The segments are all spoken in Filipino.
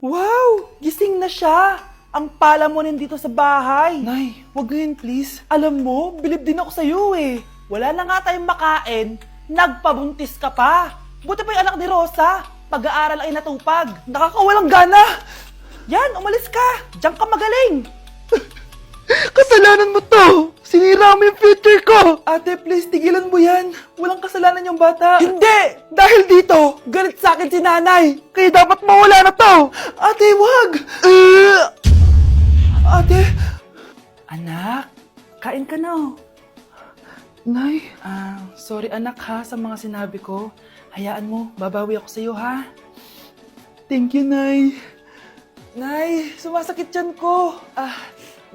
Wow! Gising na siya! Ang pala mo nandito sa bahay. Nay, wag ngayon please. Alam mo, bilib din ako sa'yo eh. Wala na nga tayong makain, nagpabuntis ka pa. Buti pa yung anak ni Rosa, pag-aaral ay natupag. Nakakawalang gana. Yan, umalis ka. Diyan ka magaling. Kasalanan mo to! Sinira mo yung future ko! Ate, please, tigilan mo yan. Walang kasalanan yung bata. Hindi! Dahil dito, galit sa akin si nanay. Kaya dapat mawala na to! Ate, wag! Ate! Anak, kain ka na oh. Nay? Sorry anak ha sa mga sinabi ko. Hayaan mo, babawi ako sa'yo ha. Thank you, Nay. Nay, sumasakit yan ko.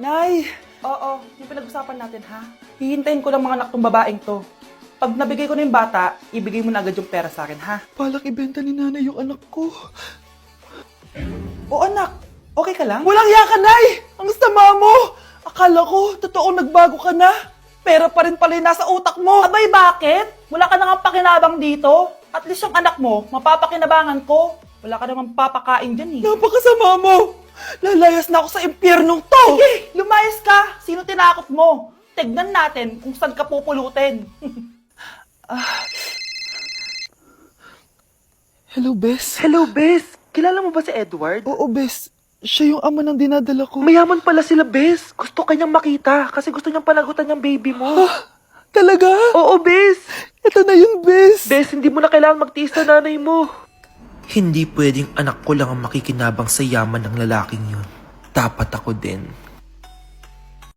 Nay! Oo, yung pinag-usapan natin ha. Hihintayin ko lang mga anak tong babaeng to. Pag nabigay ko na yung bata, ibigay mo na agad yung pera sa akin ha. Palak ibenta ni nanay yung anak ko. O anak, okay ka lang? Walang hiya ka, Nay! Ang sama mo! Akala ko, totoo nagbago ka na. Pera pa rin pala yung nasa utak mo. Abay, bakit? Wala ka nang pakinabang dito. At least yung anak mo, mapapakinabangan ko. Wala ka namang papakain dyan eh. Napakasama mo! Lalayas na ako sa impyernong to! Sige, lumayas ka! Sino tinakot mo? Tignan natin kung saan ka pupulutin. Hello, Bes. Hello, Bes. Kilala mo ba si Edward? Oo, Bes. Siya yung ama ng dinadala ko. Mayaman pala sila, Bes. Gusto kanyang makita kasi gusto niyang palagutan yung baby mo. Talaga? Oo, Bes. Ito na yun, Bes. Bes, hindi mo na kailangan magtiis na nanay mo. Hindi pwedeng anak ko lang ang makikinabang sa yaman ng lalaking yun. Dapat ako din.